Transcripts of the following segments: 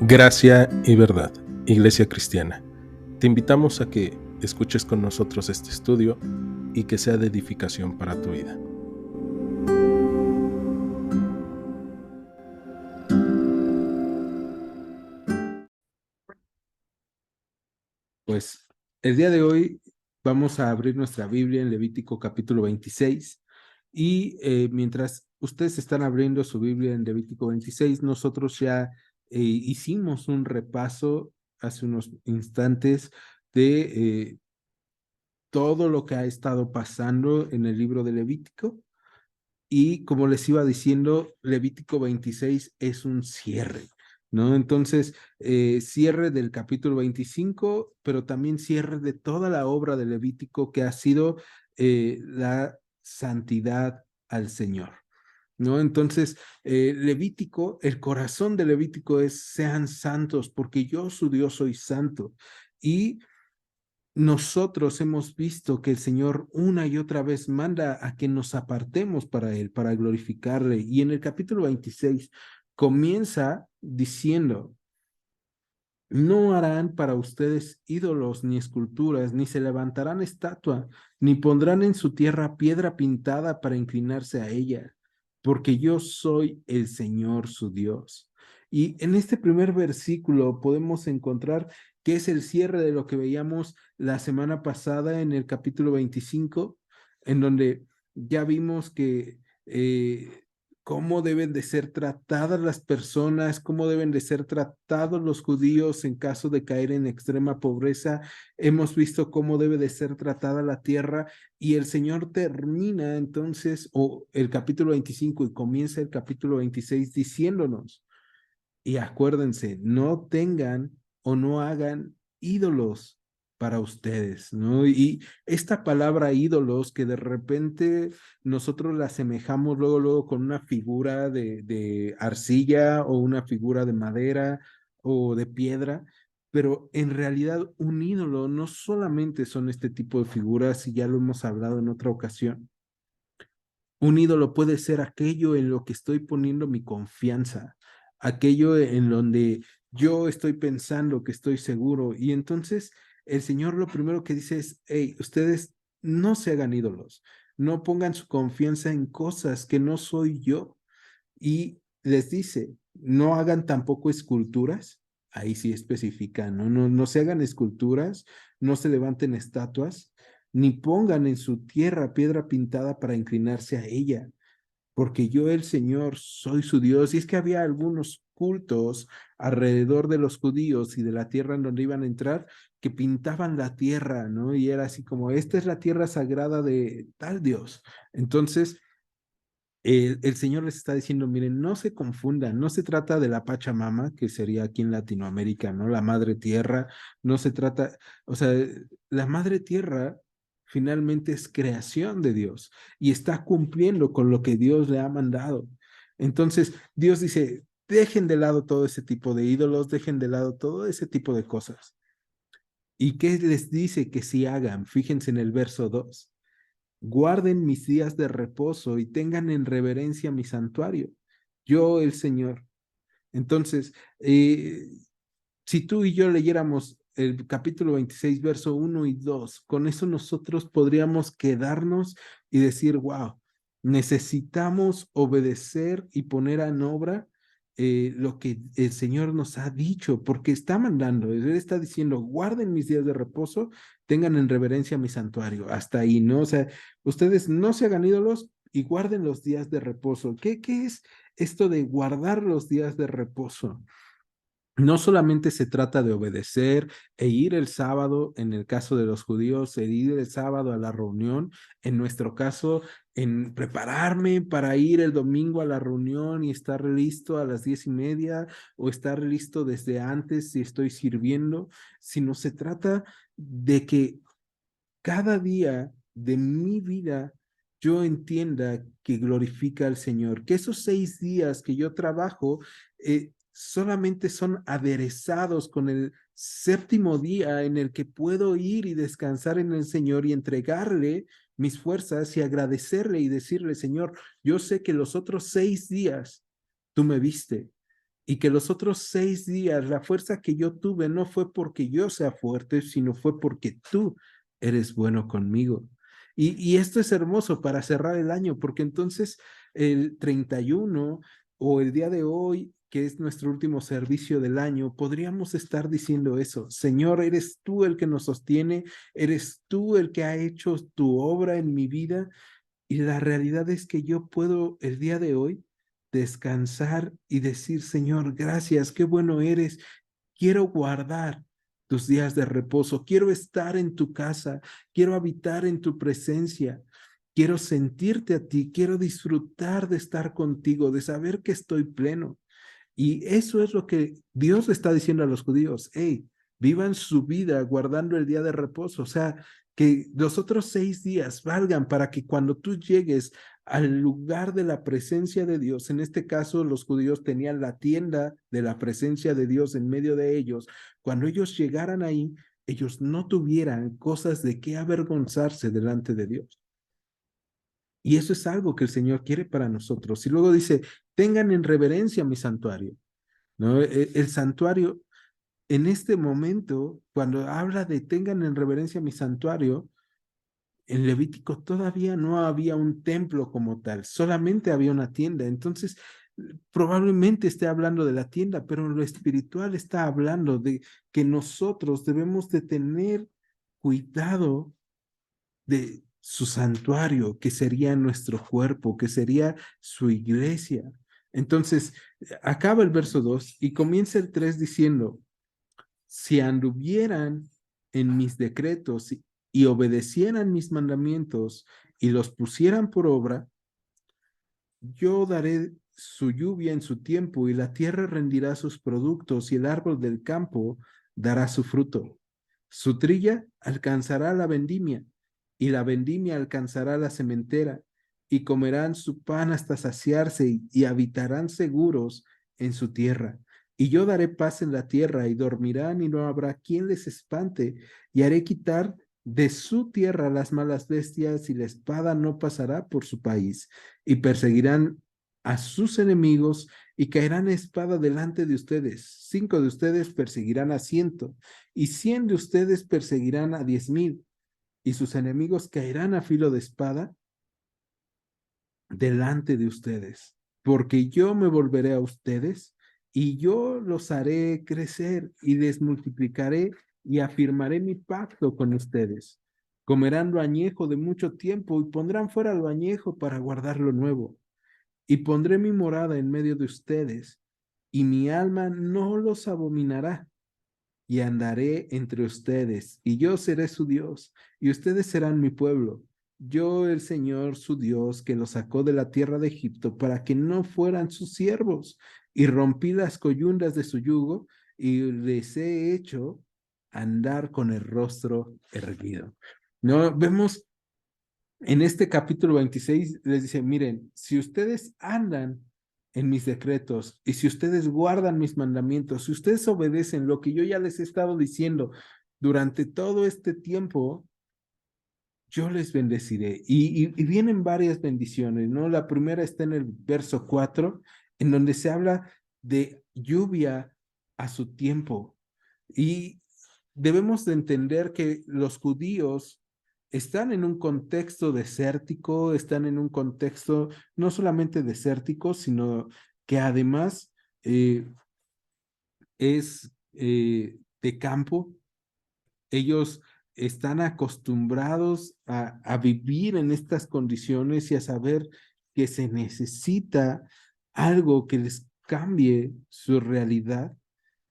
Gracia y verdad, Iglesia Cristiana. Te invitamos a que escuches con nosotros este estudio y que sea de edificación para tu vida. Pues el día de hoy vamos a abrir nuestra Biblia en Levítico capítulo 26 y mientras ustedes están abriendo su Biblia en Levítico 26, nosotros ya hicimos un repaso hace unos instantes de todo lo que ha estado pasando en el libro de Levítico. Y como les iba diciendo, Levítico 26 es un cierre, ¿no? Entonces, cierre del capítulo 25, pero también cierre de toda la obra de Levítico que ha sido la santidad al Señor, ¿no? Entonces, Levítico, el corazón de Levítico es sean santos, porque yo, su Dios, soy santo. Y nosotros hemos visto que el Señor una y otra vez manda a que nos apartemos para Él, para glorificarle. Y en el capítulo 26 comienza diciendo, no harán para ustedes ídolos ni esculturas, ni se levantarán estatua, ni pondrán en su tierra piedra pintada para inclinarse a ella, porque yo soy el Señor su Dios. Y en este primer versículo podemos encontrar que es el cierre de lo que veíamos la semana pasada en el capítulo 25, en donde ya vimos que cómo deben de ser tratadas las personas, cómo deben de ser tratados los judíos en caso de caer en extrema pobreza. Hemos visto cómo debe de ser tratada la tierra y el Señor termina entonces, o el capítulo 25 y comienza el capítulo 26 diciéndonos, y acuérdense, no tengan o no hagan ídolos para ustedes, ¿no? Y esta palabra ídolos que de repente nosotros la asemejamos luego con una figura de arcilla o una figura de madera o de piedra, pero en realidad un ídolo no solamente son este tipo de figuras, y ya lo hemos hablado en otra ocasión. Un ídolo puede ser aquello en lo que estoy poniendo mi confianza, aquello en donde yo estoy pensando que estoy seguro. Y entonces el Señor lo primero que dice es, hey, ustedes no se hagan ídolos, no pongan su confianza en cosas que no soy yo. Y les dice, no hagan tampoco esculturas, ahí sí especifica, no se hagan esculturas, no se levanten estatuas, ni pongan en su tierra piedra pintada para inclinarse a ella, porque yo el Señor soy su Dios. Y es que había algunos cultos alrededor de los judíos y de la tierra en donde iban a entrar que pintaban la tierra, ¿no? Y era así como, esta es la tierra sagrada de tal Dios. Entonces, el Señor les está diciendo, miren, no se confundan, no se trata de la Pachamama, que sería aquí en Latinoamérica, ¿no? La madre tierra, no se trata, o sea, la madre tierra finalmente es creación de Dios y está cumpliendo con lo que Dios le ha mandado. Entonces, Dios dice, dejen de lado todo ese tipo de ídolos, dejen de lado todo ese tipo de cosas. ¿Y qué les dice que si hagan? Fíjense en el verso 2. Guarden mis días de reposo y tengan en reverencia mi santuario. Yo, el Señor. Entonces, si tú y yo leyéramos el capítulo 26, verso 1 y 2, con eso nosotros podríamos quedarnos y decir, wow, necesitamos obedecer y poner en obra lo que el Señor nos ha dicho, porque está mandando, Él está diciendo, guarden mis días de reposo, tengan en reverencia mi santuario. Hasta ahí, ¿no? O sea, ustedes no se hagan ídolos y guarden los días de reposo. ¿Qué es esto de guardar los días de reposo? No solamente se trata de obedecer e ir el sábado, en el caso de los judíos, e ir el sábado a la reunión, en nuestro caso, en prepararme para ir el domingo a la reunión y estar listo a las 10:30 o estar listo desde antes si estoy sirviendo, sino se trata de que cada día de mi vida yo entienda que glorifica al Señor, que esos 6 días que yo trabajo solamente son aderezados con el séptimo día en el que puedo ir y descansar en el Señor y entregarle mis fuerzas y agradecerle y decirle, Señor, yo sé que los otros 6 días tú me viste y que los otros 6 días, la fuerza que yo tuve no fue porque yo sea fuerte, sino fue porque tú eres bueno conmigo. Y esto es hermoso para cerrar el año, porque entonces el 31 o el día de hoy, que es nuestro último servicio del año, podríamos estar diciendo eso: Señor, eres tú el que nos sostiene, eres tú el que ha hecho tu obra en mi vida, y la realidad es que yo puedo el día de hoy descansar y decir: Señor, gracias, qué bueno eres. Quiero guardar tus días de reposo, quiero estar en tu casa, quiero habitar en tu presencia, quiero sentirte a ti, quiero disfrutar de estar contigo, de saber que estoy pleno. Y eso es lo que Dios le está diciendo a los judíos: hey, vivan su vida guardando el día de reposo, o sea, que los otros 6 días valgan para que cuando tú llegues al lugar de la presencia de Dios, en este caso los judíos tenían la tienda de la presencia de Dios en medio de ellos, cuando ellos llegaran ahí, ellos no tuvieran cosas de qué avergonzarse delante de Dios. Y eso es algo que el Señor quiere para nosotros. Y luego dice: tengan en reverencia mi santuario, ¿no? El santuario, en este momento, cuando habla de tengan en reverencia mi santuario, en Levítico todavía no había un templo como tal, solamente había una tienda. Entonces, probablemente esté hablando de la tienda, pero en lo espiritual está hablando de que nosotros debemos de tener cuidado de su santuario, que sería nuestro cuerpo, que sería su iglesia. Entonces, acaba el verso 2 y comienza el 3 diciendo: si anduvieran en mis decretos y obedecieran mis mandamientos y los pusieran por obra, yo daré su lluvia en su tiempo y la tierra rendirá sus productos y el árbol del campo dará su fruto. Su trilla alcanzará la vendimia y la vendimia alcanzará la sementera y comerán su pan hasta saciarse y habitarán seguros en su tierra. Y yo daré paz en la tierra y dormirán y no habrá quien les espante y haré quitar de su tierra las malas bestias y la espada no pasará por su país y perseguirán a sus enemigos y caerán espada delante de ustedes. 5 de ustedes perseguirán a 100 y 100 de ustedes perseguirán a 10,000 y sus enemigos caerán a filo de espada delante de ustedes, porque yo me volveré a ustedes y yo los haré crecer y les multiplicaré y afirmaré mi pacto con ustedes. Comerán lo añejo de mucho tiempo y pondrán fuera lo añejo para guardar lo nuevo. Y pondré mi morada en medio de ustedes, y mi alma no los abominará, y andaré entre ustedes, y yo seré su Dios, y ustedes serán mi pueblo. Yo, el Señor, su Dios, que los sacó de la tierra de Egipto para que no fueran sus siervos, y rompí las coyundas de su yugo, y les he hecho andar con el rostro erguido. No, vemos en este capítulo 26 les dice: miren, si ustedes andan en mis decretos y si ustedes guardan mis mandamientos, si ustedes obedecen lo que yo ya les he estado diciendo durante todo este tiempo, yo les bendeciré. Y vienen varias bendiciones, ¿no? La primera está en el verso 4, en donde se habla de lluvia a su tiempo. Y debemos de entender que los judíos están en un contexto desértico, están en un contexto no solamente desértico, sino que además es de campo. Ellos están acostumbrados a vivir en estas condiciones y a saber que se necesita algo que les cambie su realidad.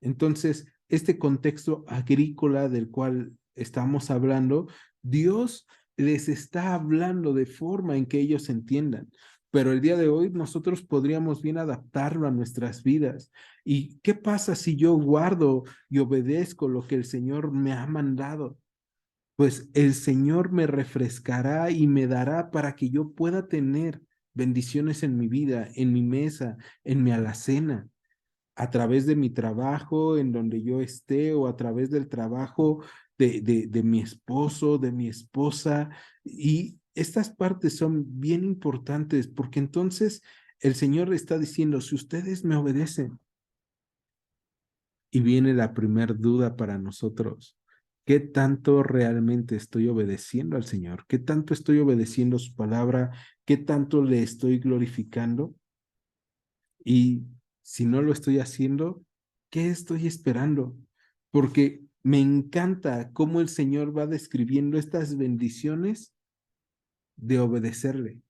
Entonces, este contexto agrícola del cual estamos hablando, Dios les está hablando de forma en que ellos entiendan. Pero el día de hoy nosotros podríamos bien adaptarlo a nuestras vidas. ¿Y qué pasa si yo guardo y obedezco lo que el Señor me ha mandado? Pues el Señor me refrescará y me dará para que yo pueda tener bendiciones en mi vida, en mi mesa, en mi alacena, a través de mi trabajo, en donde yo esté, o a través del trabajo de mi esposo, de mi esposa. Y estas partes son bien importantes porque entonces el Señor está diciendo: si ustedes me obedecen, Y viene la primer duda para nosotros. ¿Qué tanto realmente estoy obedeciendo al Señor? ¿Qué tanto estoy obedeciendo su palabra? ¿Qué tanto le estoy glorificando? Y si no lo estoy haciendo, ¿qué estoy esperando? Porque me encanta cómo el Señor va describiendo estas bendiciones de obedecerle.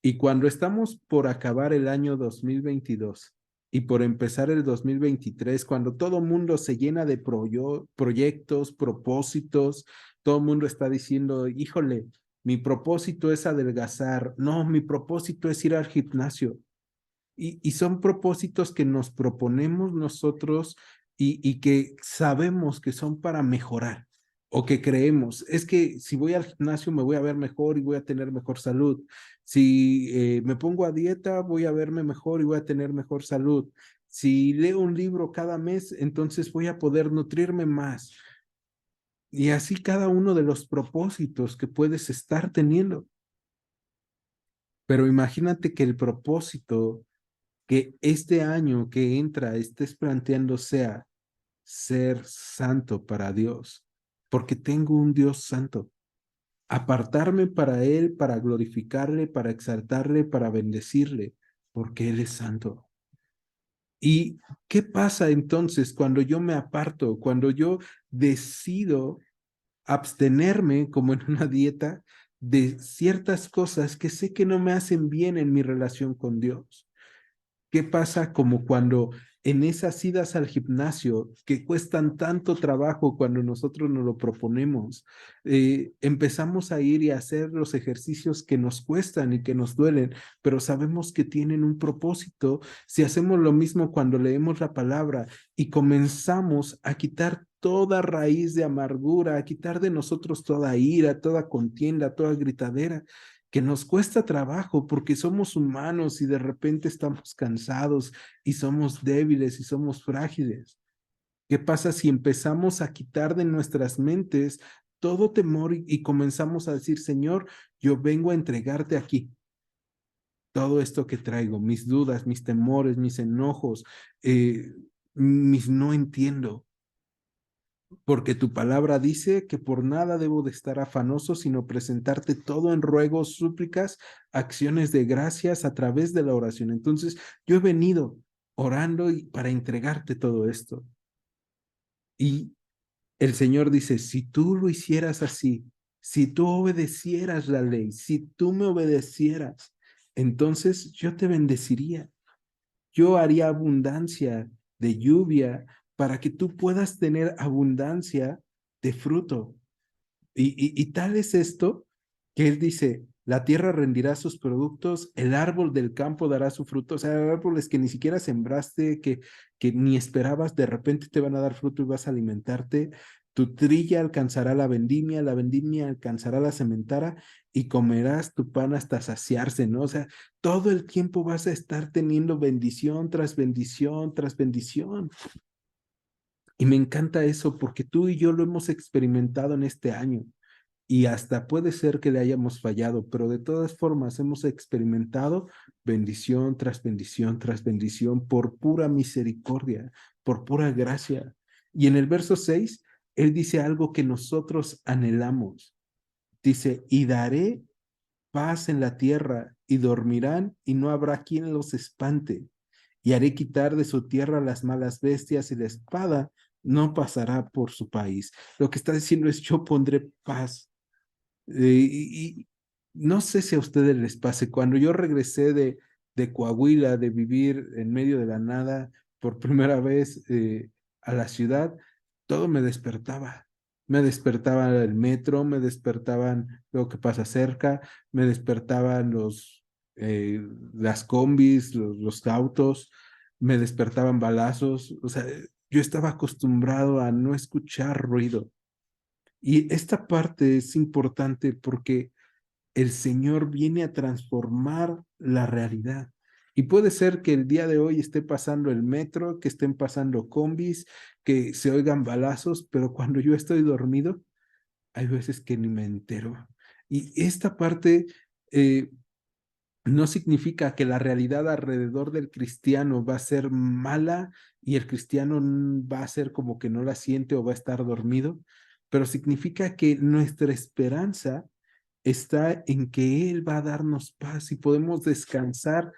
Y cuando estamos por acabar el año 2022 y por empezar el 2023, cuando todo mundo se llena de proyectos, propósitos, todo el mundo está diciendo, híjole, mi propósito es adelgazar, no, mi propósito es ir al gimnasio. Y son propósitos que nos proponemos nosotros y que sabemos que son para mejorar o que creemos. Es que si voy al gimnasio me voy a ver mejor y voy a tener mejor salud. Si me pongo a dieta voy a verme mejor y voy a tener mejor salud. Si leo un libro cada mes, entonces voy a poder nutrirme más. Y así cada uno de los propósitos que puedes estar teniendo. Pero imagínate que el propósito que este año que entra estés planteando sea ser santo para Dios, porque tengo un Dios santo. Apartarme para Él, para glorificarle, para exaltarle, para bendecirle, porque Él es santo. ¿Y qué pasa entonces cuando yo me aparto, cuando yo decido abstenerme, como en una dieta, de ciertas cosas que sé que no me hacen bien en mi relación con Dios? ¿Qué pasa como cuando en esas idas al gimnasio que cuestan tanto trabajo cuando nosotros nos lo proponemos, empezamos a ir y a hacer los ejercicios que nos cuestan y que nos duelen, pero sabemos que tienen un propósito? Si hacemos lo mismo cuando leemos la palabra y comenzamos a quitar toda raíz de amargura, a quitar de nosotros toda ira, toda contienda, toda gritadera, que nos cuesta trabajo porque somos humanos y de repente estamos cansados y somos débiles y somos frágiles. ¿Qué pasa si empezamos a quitar de nuestras mentes todo temor y comenzamos a decir, Señor, yo vengo a entregarte aquí todo esto que traigo, mis dudas, mis temores, mis enojos, mis no entiendo? Porque tu palabra dice que por nada debo de estar afanoso, sino presentarte todo en ruegos, súplicas, acciones de gracias a través de la oración. Entonces, yo he venido orando y para entregarte todo esto. Y el Señor dice, si tú lo hicieras así, si tú obedecieras la ley, si tú me obedecieras, entonces yo te bendeciría. Yo haría abundancia de lluvia para que tú puedas tener abundancia de fruto. Y tal es esto que él dice, la tierra rendirá sus productos, el árbol del campo dará su fruto. O sea, árboles que ni siquiera sembraste, que ni esperabas, de repente te van a dar fruto y vas a alimentarte. Tu trilla alcanzará la vendimia alcanzará la sementara y comerás tu pan hasta saciarse, ¿no? O sea, todo el tiempo vas a estar teniendo bendición tras bendición tras bendición. Y me encanta eso porque tú y yo lo hemos experimentado en este año y hasta puede ser que le hayamos fallado, pero de todas formas hemos experimentado bendición tras bendición tras bendición por pura misericordia, por pura gracia. Y en el verso 6, él dice algo que nosotros anhelamos. Dice, y daré paz en la tierra, y dormirán, y no habrá quien los espante. Y haré quitar de su tierra las malas bestias, y la espada no pasará por su país. Lo que está diciendo es, yo pondré paz. Y no sé si a ustedes les pase, cuando yo regresé de Coahuila, de vivir en medio de la nada por primera vez a la ciudad, todo me despertaba. Me despertaba el metro, me despertaban lo que pasa cerca, me despertaban las combis, los autos, me despertaban balazos. O sea, yo estaba acostumbrado a no escuchar ruido. Y esta parte es importante porque el Señor viene a transformar la realidad. Y puede ser que el día de hoy esté pasando el metro, que estén pasando combis, que se oigan balazos, pero cuando yo estoy dormido, hay veces que ni me entero. Y esta parte no significa que la realidad alrededor del cristiano va a ser mala y el cristiano va a ser como que no la siente o va a estar dormido, pero significa que nuestra esperanza está en que Él va a darnos paz y podemos descansar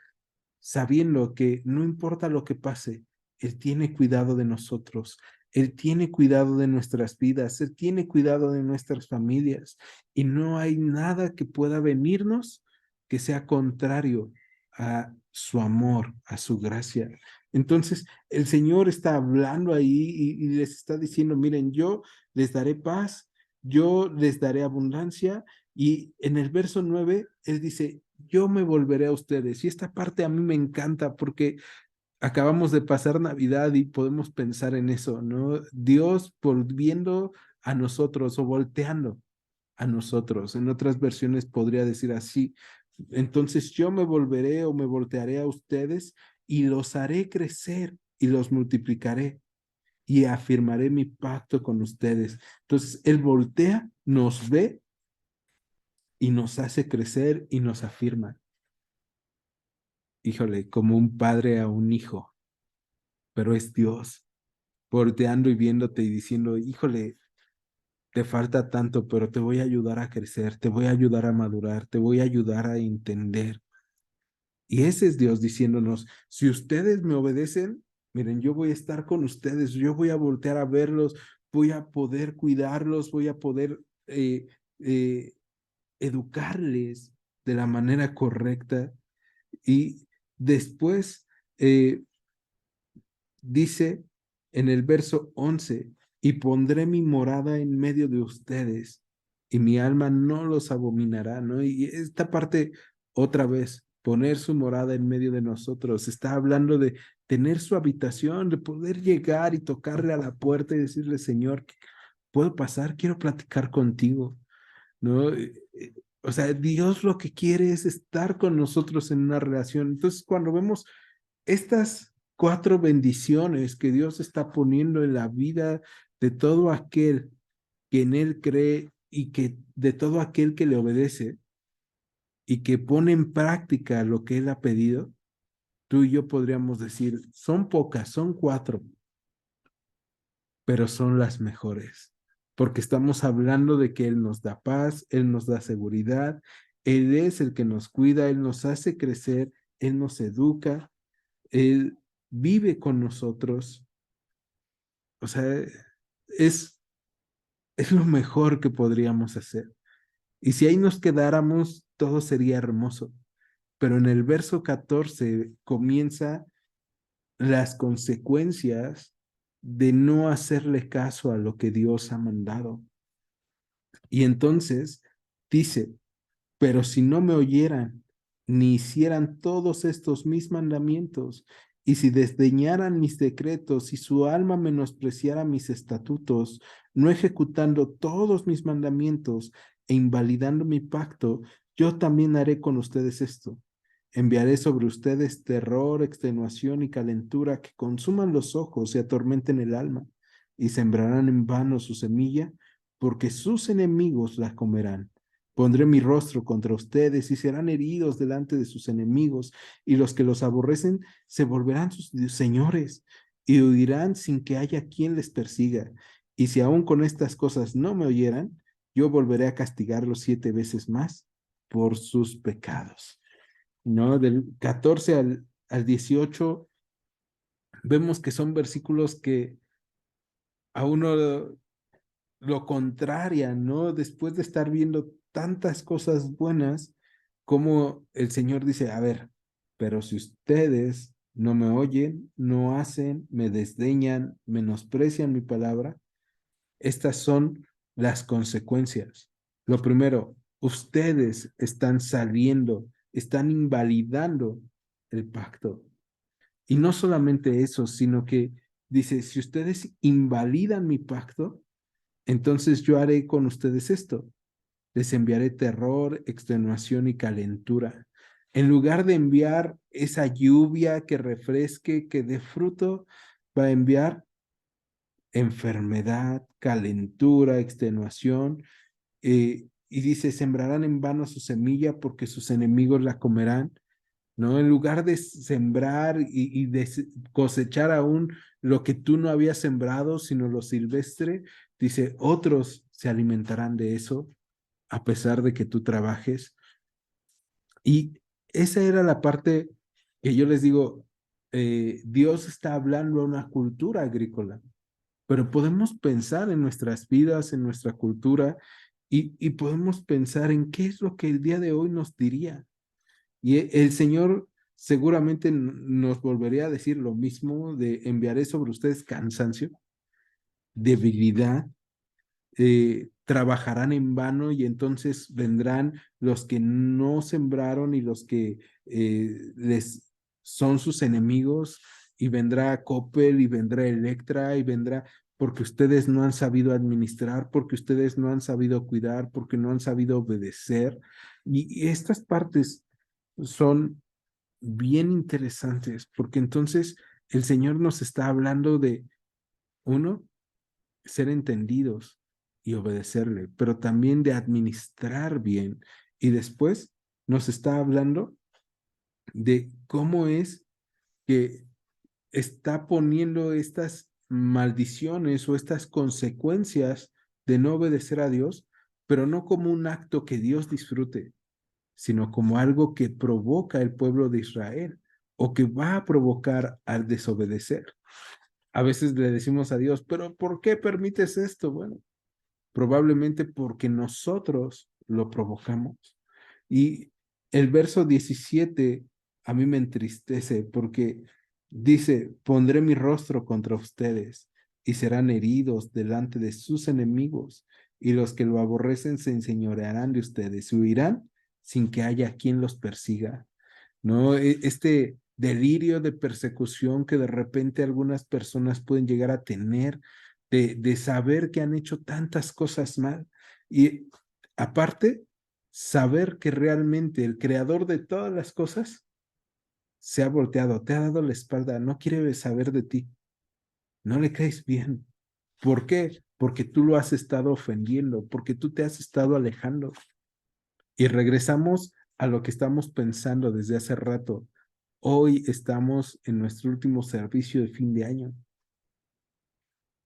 sabiendo que no importa lo que pase, Él tiene cuidado de nosotros, Él tiene cuidado de nuestras vidas, Él tiene cuidado de nuestras familias y no hay nada que pueda venirnos que sea contrario a su amor, a su gracia. Entonces, el Señor está hablando ahí y les está diciendo, miren, yo les daré paz, yo les daré abundancia. Y en el verso 9, Él dice, yo me volveré a ustedes. Y esta parte a mí me encanta porque acabamos de pasar Navidad y podemos pensar en eso, ¿no? Dios volviendo a nosotros o volteando a nosotros. En otras versiones podría decir así. Entonces yo me volveré o me voltearé a ustedes y los haré crecer y los multiplicaré y afirmaré mi pacto con ustedes. Entonces Él voltea, nos ve y nos hace crecer y nos afirma. Híjole, como un padre a un hijo, pero es Dios volteando y viéndote y diciendo, híjole, te falta tanto, pero te voy a ayudar a crecer, te voy a ayudar a madurar, te voy a ayudar a entender. Y ese es Dios diciéndonos, si ustedes me obedecen, miren, yo voy a estar con ustedes, yo voy a voltear a verlos, voy a poder cuidarlos, voy a poder eh, educarles de la manera correcta. Y después dice en el verso 11, y pondré mi morada en medio de ustedes, y mi alma no los abominará, ¿no? Y esta parte, otra vez, poner su morada en medio de nosotros, está hablando de tener su habitación, de poder llegar y tocarle a la puerta y decirle, Señor, ¿puedo pasar? Quiero platicar contigo, ¿no? O sea, Dios lo que quiere es estar con nosotros en una relación. Entonces, cuando vemos estas cuatro bendiciones que Dios está poniendo en la vida de todo aquel que en Él cree y que de todo aquel que le obedece y que pone en práctica lo que Él ha pedido, tú y yo podríamos decir, son pocas, son cuatro, pero son las mejores, porque estamos hablando de que Él nos da paz, Él nos da seguridad, Él es el que nos cuida, Él nos hace crecer, Él nos educa, Él vive con nosotros. O sea, es, es lo mejor que podríamos hacer. Y si ahí nos quedáramos, todo sería hermoso. Pero en el verso 14 comienza las consecuencias de no hacerle caso a lo que Dios ha mandado. Y entonces dice, pero si no me oyeran, ni hicieran todos estos mis mandamientos, y si desdeñaran mis decretos, y su alma menospreciara mis estatutos, no ejecutando todos mis mandamientos e invalidando mi pacto, yo también haré con ustedes esto. Enviaré sobre ustedes terror, extenuación y calentura que consuman los ojos y atormenten el alma, y sembrarán en vano su semilla, porque sus enemigos la comerán. Pondré mi rostro contra ustedes y serán heridos delante de sus enemigos, y los que los aborrecen se volverán sus señores y huirán sin que haya quien les persiga. Y si aún con estas cosas no me oyeran, yo volveré a castigarlos 7 veces más por sus pecados. ¿No? Del 14 al 18 vemos que son versículos que a uno lo contraria, ¿no? Después de estar viendo tantas cosas buenas, como el Señor dice, a ver, pero si ustedes no me oyen, no hacen, me desdeñan, menosprecian mi palabra, estas son las consecuencias. Lo primero, ustedes están saliendo, están invalidando el pacto. Y no solamente eso, sino que dice, si ustedes invalidan mi pacto, entonces yo haré con ustedes esto. Les enviaré terror, extenuación y calentura. En lugar de enviar esa lluvia que refresque, que dé fruto, va a enviar enfermedad, calentura, extenuación. y dice, sembrarán en vano su semilla porque sus enemigos la comerán, ¿no? En lugar de sembrar y de cosechar aún lo que tú no habías sembrado, sino lo silvestre, dice, otros se alimentarán de eso a pesar de que tú trabajes. Y esa era la parte que yo les digo, Dios está hablando a una cultura agrícola, pero podemos pensar en nuestras vidas, en nuestra cultura, y podemos pensar en qué es lo que el día de hoy nos diría. Y el Señor seguramente nos volvería a decir lo mismo de enviaré sobre ustedes cansancio, debilidad, trabajarán en vano y entonces vendrán los que no sembraron y los que les son sus enemigos y vendrá Coppel y vendrá Electra y vendrá porque ustedes no han sabido administrar, porque ustedes no han sabido cuidar, porque no han sabido obedecer. Y estas partes son bien interesantes porque entonces el Señor nos está hablando de, uno, ser entendidos y obedecerle, pero también de administrar bien. Y después nos está hablando de cómo es que está poniendo estas maldiciones o estas consecuencias de no obedecer a Dios, pero no como un acto que Dios disfrute, sino como algo que provoca el pueblo de Israel o que va a provocar al desobedecer. A veces le decimos a Dios, pero ¿por qué permites esto? Bueno, probablemente porque nosotros lo provocamos. Y el verso 17 a mí me entristece porque dice, pondré mi rostro contra ustedes y serán heridos delante de sus enemigos y los que lo aborrecen se enseñorearán de ustedes y huirán sin que haya quien los persiga. ¿No? Este delirio de persecución que de repente algunas personas pueden llegar a tener, de saber que han hecho tantas cosas mal. Y aparte, saber que realmente el creador de todas las cosas se ha volteado, te ha dado la espalda, no quiere saber de ti, no le caes bien. ¿Por qué? Porque tú lo has estado ofendiendo, porque tú te has estado alejando. Y regresamos a lo que estamos pensando desde hace rato. Hoy estamos en nuestro último servicio de fin de año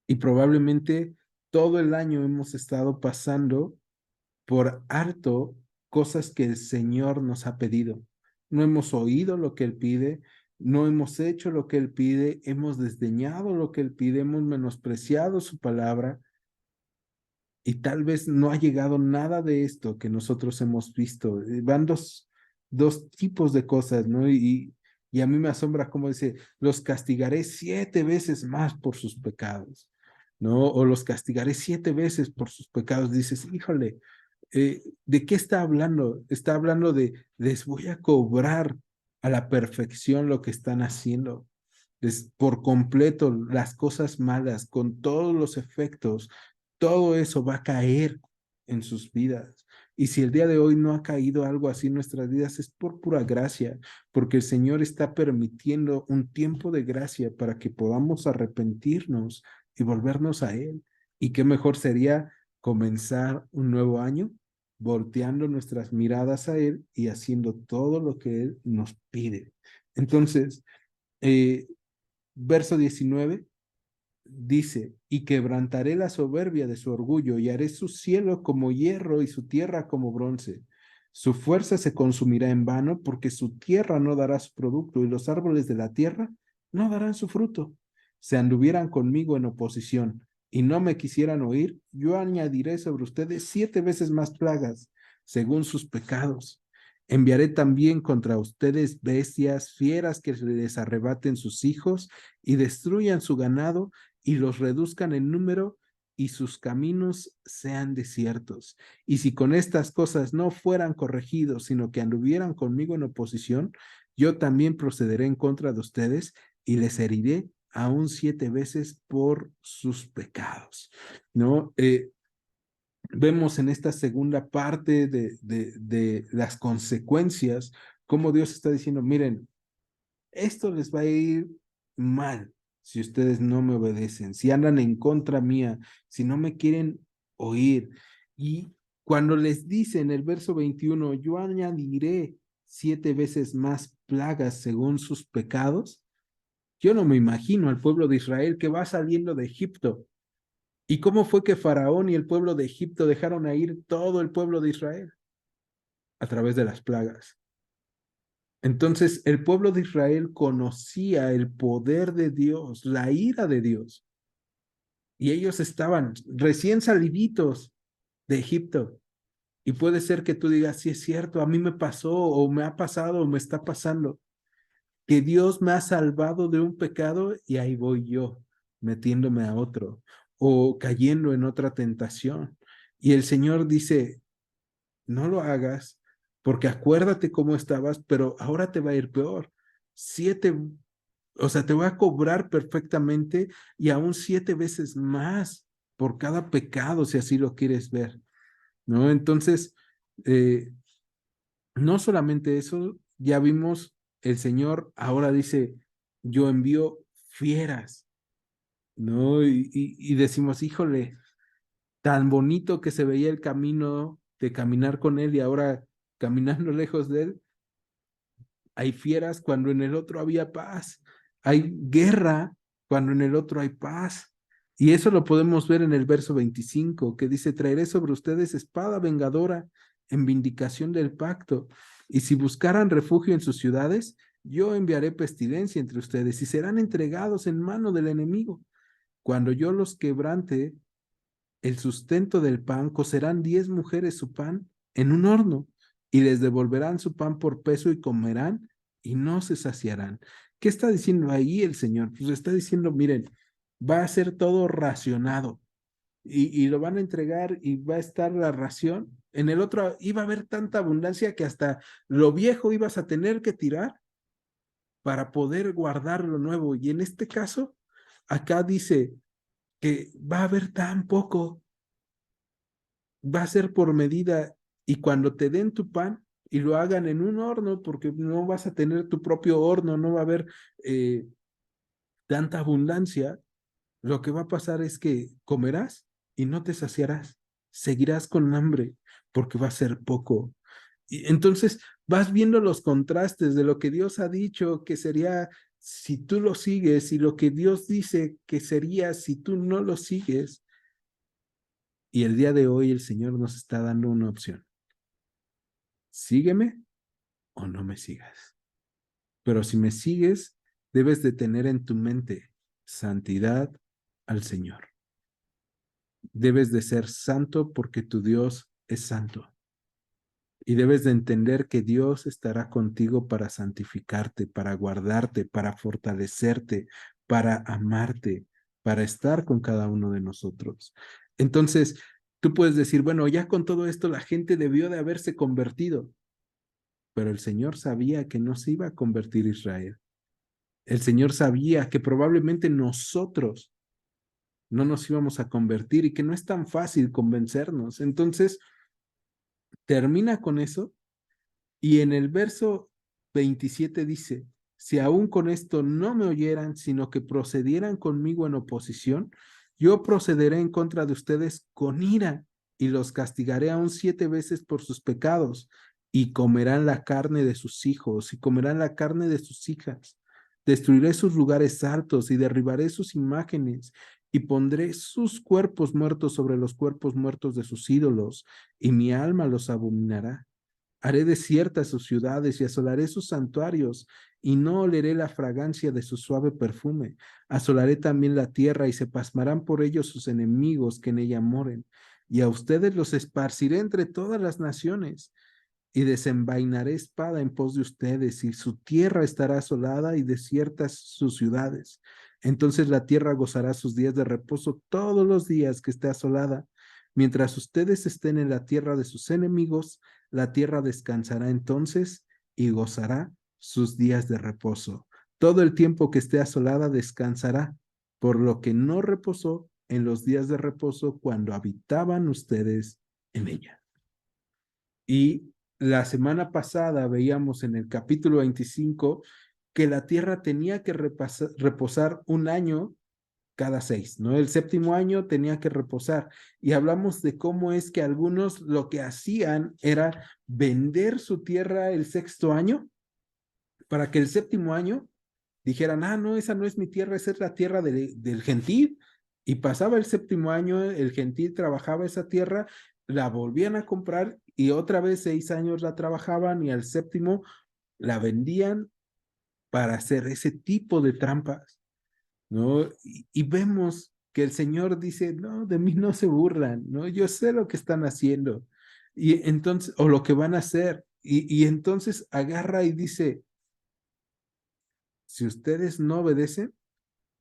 y probablemente todo el año hemos estado pasando por harto cosas que el Señor nos ha pedido. No hemos oído lo que Él pide, no hemos hecho lo que Él pide, hemos desdeñado lo que Él pide, hemos menospreciado su palabra y tal vez no ha llegado nada de esto que nosotros hemos visto. Van dos tipos de cosas, ¿no? Y a mí me asombra cómo dice, los castigaré 7 veces más por sus pecados, ¿no? O los castigaré 7 veces por sus pecados. Dices, híjole, ¿de qué está hablando? Está hablando de, les voy a cobrar a la perfección lo que están haciendo. Por completo, las cosas malas, con todos los efectos, todo eso va a caer en sus vidas. Y si el día de hoy no ha caído algo así en nuestras vidas, es por pura gracia, porque el Señor está permitiendo un tiempo de gracia para que podamos arrepentirnos y volvernos a Él. Y qué mejor sería comenzar un nuevo año volteando nuestras miradas a Él y haciendo todo lo que Él nos pide. Entonces, eh, verso 19 dice, y quebrantaré la soberbia de su orgullo y haré su cielo como hierro y su tierra como bronce. Su fuerza se consumirá en vano porque su tierra no dará su producto y los árboles de la tierra no darán su fruto. Se anduvieran conmigo en oposición y no me quisieran oír, yo añadiré sobre ustedes 7 veces más plagas según sus pecados. Enviaré también contra ustedes bestias, fieras que les arrebaten sus hijos y destruyan su ganado y los reduzcan en número y sus caminos sean desiertos. Y si con estas cosas no fueran corregidos, sino que anduvieran conmigo en oposición, yo también procederé en contra de ustedes y les heriré aún 7 veces por sus pecados. ¿No? Vemos en esta segunda parte de las consecuencias, cómo Dios está diciendo, miren, esto les va a ir mal si ustedes no me obedecen, si andan en contra mía, si no me quieren oír. Y Cuando les dice en el verso 21, yo añadiré 7 veces más plagas según sus pecados, yo no me imagino al pueblo de Israel que va saliendo de Egipto. ¿Y cómo fue que Faraón y el pueblo de Egipto dejaron a ir todo el pueblo de Israel? A través de las plagas. Entonces, el pueblo de Israel conocía el poder de Dios, la ira de Dios, y ellos estaban recién saliditos de Egipto. Y puede ser que tú digas, sí es cierto, a mí me pasó, o me ha pasado, o me está pasando, que Dios me ha salvado de un pecado y ahí voy yo, metiéndome a otro, o cayendo en otra tentación. Y el Señor dice, no lo hagas, porque acuérdate cómo estabas, pero ahora te va a ir peor. 7, o sea, te voy a cobrar perfectamente y aún 7 veces más por cada pecado, si así lo quieres ver, ¿no? Entonces, eh, no solamente eso, ya vimos, el Señor ahora dice, yo envío fieras, ¿no? Y decimos, híjole, tan bonito que se veía el camino de caminar con Él y ahora caminando lejos de Él, hay fieras cuando en el otro había paz, hay guerra cuando en el otro hay paz. Y eso lo podemos ver en el verso 25, que dice, traeré sobre ustedes espada vengadora en vindicación del pacto. Y si buscaran refugio en sus ciudades, yo enviaré pestilencia entre ustedes y serán entregados en mano del enemigo. Cuando yo los quebrante el sustento del pan, cocerán 10 mujeres su pan en un horno y les devolverán su pan por peso y comerán y no se saciarán. ¿Qué está diciendo ahí el Señor? Pues está diciendo, miren, va a ser todo racionado y lo van a entregar y va a estar la ración. En el otro iba a haber tanta abundancia que hasta lo viejo ibas a tener que tirar para poder guardar lo nuevo. Y en este caso, acá dice que va a haber tan poco, va a ser por medida y cuando te den tu pan y lo hagan en un horno, porque no vas a tener tu propio horno, no va a haber eh, tanta abundancia, lo que va a pasar es que comerás y no te saciarás, seguirás con hambre porque va a ser poco. Y entonces vas viendo los contrastes de lo que Dios ha dicho que sería si tú lo sigues y lo que Dios dice que sería si tú no lo sigues. Y el día de hoy el Señor nos está dando una opción. Sígueme o no me sigas. Pero si me sigues, debes de tener en tu mente santidad al Señor. Debes de ser santo porque tu Dios es santo. Y debes de entender que Dios estará contigo para santificarte, para guardarte, para fortalecerte, para amarte, para estar con cada uno de nosotros. Entonces, tú puedes decir, bueno, ya con todo esto la gente debió de haberse convertido, pero el Señor sabía que no se iba a convertir Israel. El Señor sabía que probablemente nosotros no nos íbamos a convertir y que no es tan fácil convencernos. Entonces, termina con eso y en el verso 27 dice, si aún con esto no me oyeran, sino que procedieran conmigo en oposición, yo procederé en contra de ustedes con ira y los castigaré aún 7 veces por sus pecados y comerán la carne de sus hijos y comerán la carne de sus hijas. Destruiré sus lugares altos y derribaré sus imágenes y pondré sus cuerpos muertos sobre los cuerpos muertos de sus ídolos y mi alma los abominará. Haré desiertas sus ciudades y asolaré sus santuarios, y no oleré la fragancia de su suave perfume. Asolaré también la tierra, y se pasmarán por ellos sus enemigos que en ella moren. Y a ustedes los esparciré entre todas las naciones, y desenvainaré espada en pos de ustedes, y su tierra estará asolada y desiertas sus ciudades. Entonces la tierra gozará sus días de reposo todos los días que esté asolada. Mientras ustedes estén en la tierra de sus enemigos, la tierra descansará entonces y gozará sus días de reposo. Todo el tiempo que esté asolada descansará, por lo que no reposó en los días de reposo cuando habitaban ustedes en ella. Y la semana pasada veíamos en el capítulo 25 que la tierra tenía que reposar un año cada 6, ¿no? El séptimo año tenía que reposar. Y hablamos de cómo es que algunos lo que hacían era vender su tierra el sexto año para que el séptimo año dijeran, ah, no, esa no es mi tierra, esa es la tierra del gentil. Y pasaba el séptimo año, el gentil trabajaba esa tierra, la volvían a comprar y otra vez 6 años la trabajaban y al séptimo la vendían para hacer ese tipo de trampas, ¿no? Y vemos que el Señor dice, no, de mí no se burlan, ¿no? Yo sé lo que están haciendo. Y entonces, o lo que van a hacer. Y entonces agarra y dice, si ustedes no obedecen,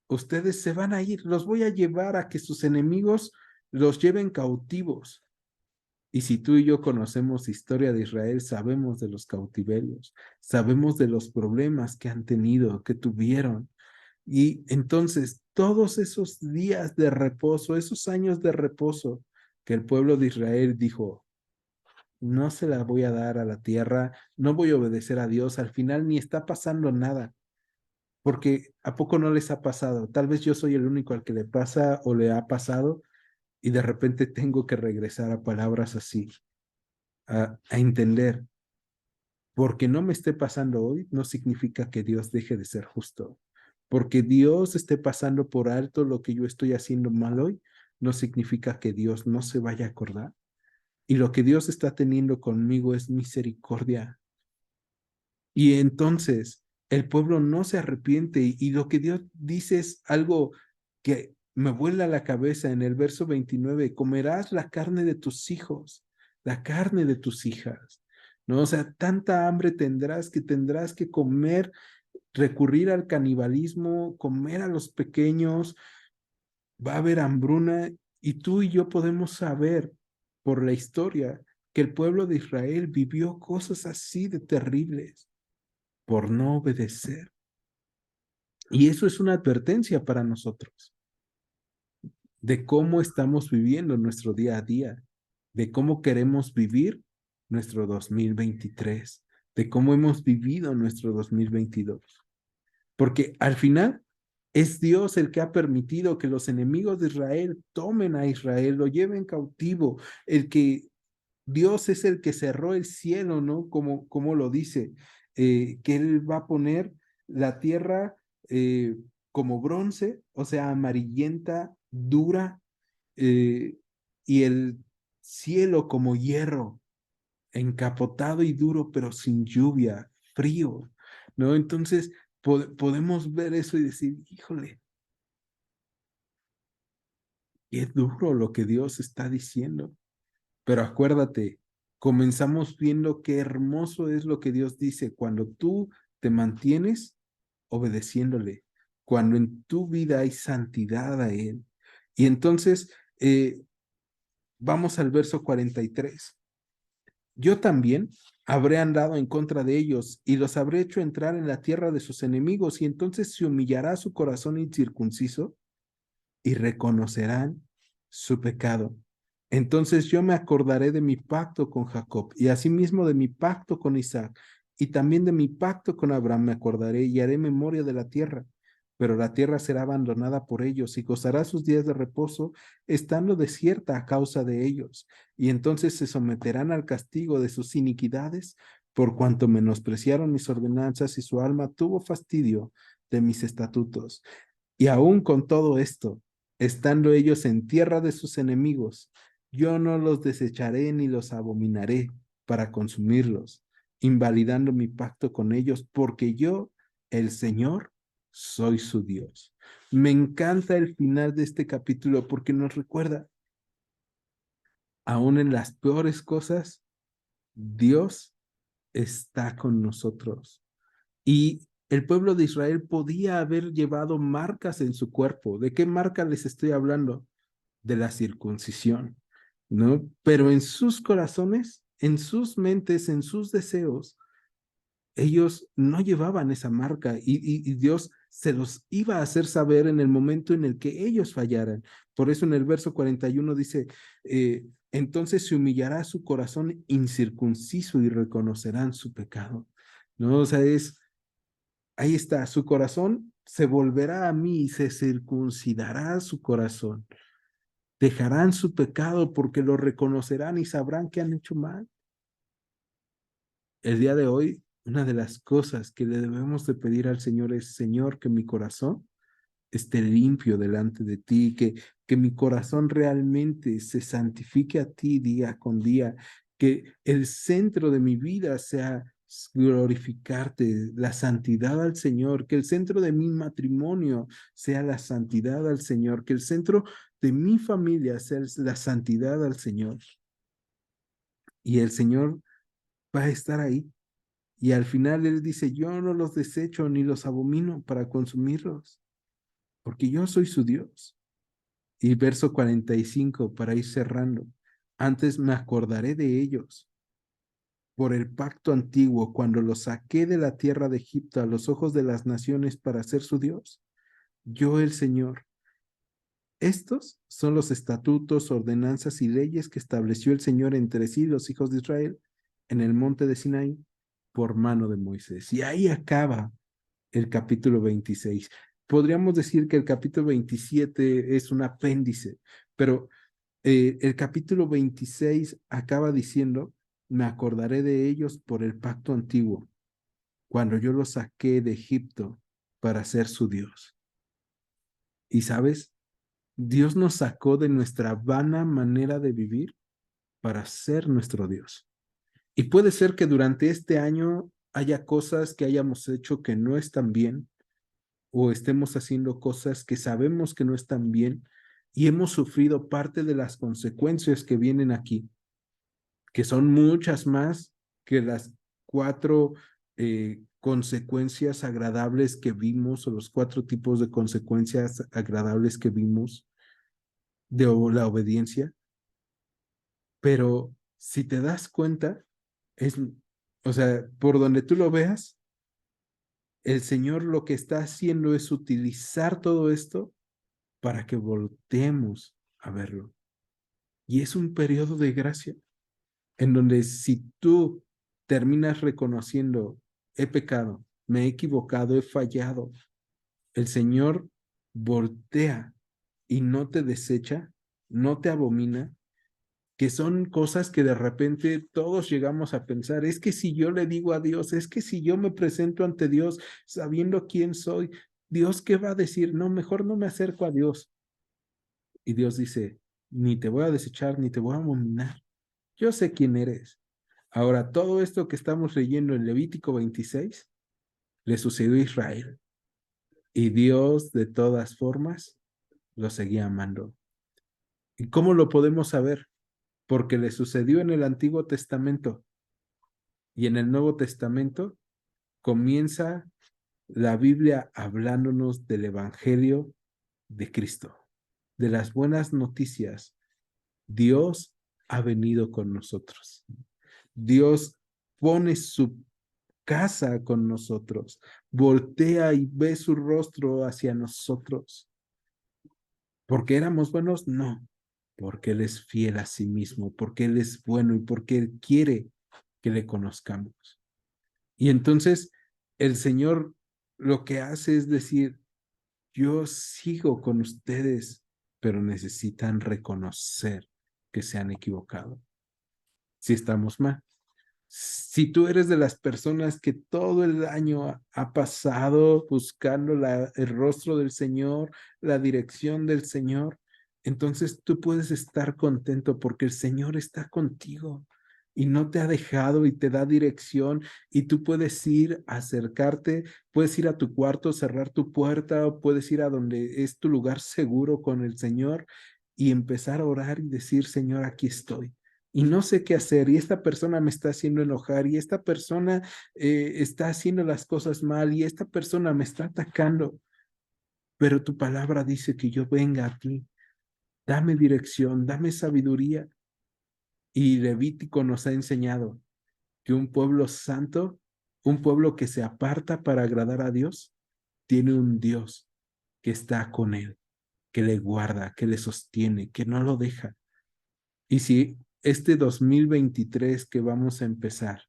ustedes se van a ir, los voy a llevar a que sus enemigos los lleven cautivos. Y si tú y yo conocemos historia de Israel, sabemos de los cautiverios, sabemos de los problemas que han tenido, que tuvieron. Y entonces, todos esos días de reposo, esos años de reposo que el pueblo de Israel dijo, no se la voy a dar a la tierra, no voy a obedecer a Dios, al final ni está pasando nada. Porque ¿a poco no les ha pasado? Tal vez yo soy el único al que le pasa o le ha pasado y de repente tengo que regresar a palabras así, a entender. Porque no me esté pasando hoy, no significa que Dios deje de ser justo. Porque Dios esté pasando por alto lo que yo estoy haciendo mal hoy, no significa que Dios no se vaya a acordar. Y lo que Dios está teniendo conmigo es misericordia. Y entonces el pueblo no se arrepiente y lo que Dios dice es algo que me vuela la cabeza en el verso 29, comerás la carne de tus hijos, la carne de tus hijas, ¿no? O sea, tanta hambre tendrás que comer, recurrir al canibalismo, comer a los pequeños, va a haber hambruna y tú y yo podemos saber por la historia que el pueblo de Israel vivió cosas así de terribles por no obedecer. Y eso es una advertencia para nosotros de cómo estamos viviendo nuestro día a día, de cómo queremos vivir nuestro 2023, de cómo hemos vivido nuestro 2022. Porque al final es Dios el que ha permitido que los enemigos de Israel tomen a Israel, lo lleven cautivo, el que Dios es el que cerró el cielo, ¿no? Como lo dice, que Él va a poner la tierra eh, como bronce, o sea, amarillenta, dura, eh, y el cielo como hierro, encapotado y duro, pero sin lluvia, frío, ¿no? Entonces podemos ver eso y decir, híjole, qué duro lo que Dios está diciendo. Pero acuérdate, comenzamos viendo qué hermoso es lo que Dios dice cuando tú te mantienes obedeciéndole, cuando en tu vida hay santidad a Él. Y entonces, vamos al verso 43. Yo también habré andado en contra de ellos y los habré hecho entrar en la tierra de sus enemigos y entonces se humillará su corazón incircunciso y reconocerán su pecado. Entonces yo me acordaré de mi pacto con Jacob y asimismo de mi pacto con Isaac y también de mi pacto con Abraham me acordaré y haré memoria de la tierra. Pero la tierra será abandonada por ellos y gozará sus días de reposo, estando desierta a causa de ellos. Y entonces se someterán al castigo de sus iniquidades, por cuanto menospreciaron mis ordenanzas y su alma tuvo fastidio de mis estatutos. Y aún con todo esto, estando ellos en tierra de sus enemigos, yo no los desecharé ni los abominaré para consumirlos, invalidando mi pacto con ellos, porque yo, el Señor, soy su Dios. Me encanta el final de este capítulo porque nos recuerda, aún en las peores cosas, Dios está con nosotros. Y el pueblo de Israel podía haber llevado marcas en su cuerpo. ¿De qué marca les estoy hablando? De la circuncisión, ¿no? Pero en sus corazones, en sus mentes, en sus deseos, ellos no llevaban esa marca y Dios se los iba a hacer saber en el momento en el que ellos fallaran. Por eso en el verso 41 dice, entonces se humillará su corazón incircunciso y reconocerán su pecado. ¿No? O sea, ahí está, su corazón se volverá a mí y se circuncidará su corazón. Dejarán su pecado porque lo reconocerán y sabrán que han hecho mal. El día de hoy, una de las cosas que le debemos de pedir al Señor es, Señor, que mi corazón esté limpio delante de ti, que mi corazón realmente se santifique a ti día con día, que el centro de mi vida sea glorificarte, la santidad al Señor, que el centro de mi matrimonio sea la santidad al Señor, que el centro de mi familia sea la santidad al Señor. Y el Señor va a estar ahí. Y al final Él dice, yo no los desecho ni los abomino para consumirlos, porque yo soy su Dios. Y verso 45 para ir cerrando. Antes me acordaré de ellos por el pacto antiguo, cuando los saqué de la tierra de Egipto a los ojos de las naciones para ser su Dios. Yo el Señor. Estos son los estatutos, ordenanzas y leyes que estableció el Señor entre sí y los hijos de Israel en el monte de Sinaí por mano de Moisés. Y ahí acaba el capítulo 26. Podríamos decir que el capítulo 27 es un apéndice, pero el capítulo 26 acaba diciendo, me acordaré de ellos por el pacto antiguo, cuando yo los saqué de Egipto para ser su Dios. Y sabes, Dios nos sacó de nuestra vana manera de vivir para ser nuestro Dios. Y puede ser que durante este año haya cosas que hayamos hecho que no están bien, o estemos haciendo cosas que sabemos que no están bien y hemos sufrido parte de las consecuencias que vienen aquí, que son muchas más que las 4 consecuencias agradables que vimos, o los 4 tipos de consecuencias agradables que vimos de la obediencia. Pero si te das cuenta, o sea, por donde tú lo veas, el Señor lo que está haciendo es utilizar todo esto para que volteemos a verlo. Y es un periodo de gracia en donde si tú terminas reconociendo, he pecado, me he equivocado, he fallado, el Señor voltea y no te desecha, no te abomina, que son cosas que de repente todos llegamos a pensar, es que si yo le digo a Dios, es que si yo me presento ante Dios sabiendo quién soy, Dios, ¿qué va a decir? No, mejor no me acerco a Dios. Y Dios dice, ni te voy a desechar, ni te voy a abominar. Yo sé quién eres. Ahora, todo esto que estamos leyendo en Levítico 26 le sucedió a Israel. Y Dios, de todas formas, lo seguía amando. ¿Y cómo lo podemos saber? Porque le sucedió en el Antiguo Testamento. Y en el Nuevo Testamento comienza la Biblia hablándonos del Evangelio de Cristo, de las buenas noticias. Dios ha venido con nosotros. Dios pone su casa con nosotros, voltea y ve su rostro hacia nosotros. ¿Porque éramos buenos? No, porque Él es fiel a sí mismo, porque Él es bueno y porque Él quiere que le conozcamos. Y entonces el Señor lo que hace es decir, yo sigo con ustedes, pero necesitan reconocer que se han equivocado. Si estamos mal. Si tú eres de las personas que todo el año ha pasado buscando el rostro del Señor, la dirección del Señor, entonces tú puedes estar contento porque el Señor está contigo y no te ha dejado y te da dirección y tú puedes ir, acercarte, puedes ir a tu cuarto, cerrar tu puerta o puedes ir a donde es tu lugar seguro con el Señor y empezar a orar y decir, Señor, aquí estoy y no sé qué hacer, y esta persona me está haciendo enojar, y esta persona está haciendo las cosas mal, y esta persona me está atacando, pero tu palabra dice que yo venga a ti, dame dirección, dame sabiduría. Y Levítico nos ha enseñado que un pueblo santo, un pueblo que se aparta para agradar a Dios, tiene un Dios que está con él, que le guarda, que le sostiene, que no lo deja. Y si este 2023 que vamos a empezar,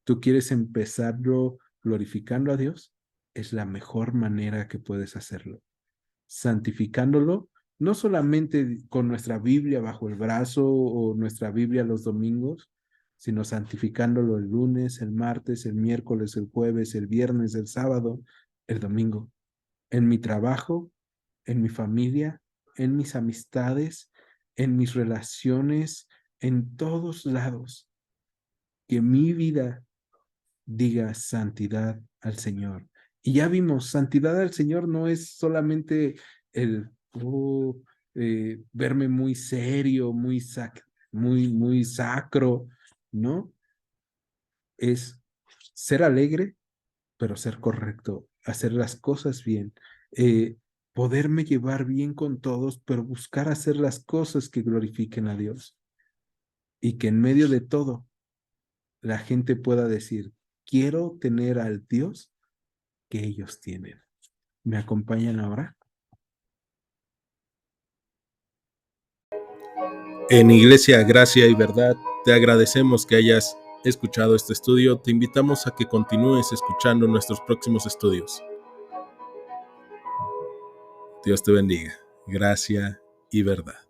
¿tú quieres empezarlo glorificando a Dios? es la mejor manera que puedes hacerlo, santificándolo, no solamente con nuestra Biblia bajo el brazo o nuestra Biblia los domingos, sino santificándolo el lunes, el martes, el miércoles, el jueves, el viernes, el sábado, el domingo, en mi trabajo, en mi familia, en mis amistades, en mis relaciones, en todos lados. Que mi vida diga santidad al Señor. Y ya vimos, santidad al Señor no es solamente el verme muy serio, muy sacro, ¿no? Es ser alegre, pero ser correcto, hacer las cosas bien, eh, poderme llevar bien con todos, pero buscar hacer las cosas que glorifiquen a Dios. Y que en medio de todo la gente pueda decir, quiero tener al Dios que ellos tienen. ¿Me acompañan ahora? En Iglesia Gracia y Verdad, te agradecemos que hayas escuchado este estudio. Te invitamos a que continúes escuchando nuestros próximos estudios. Dios te bendiga. Gracia y Verdad.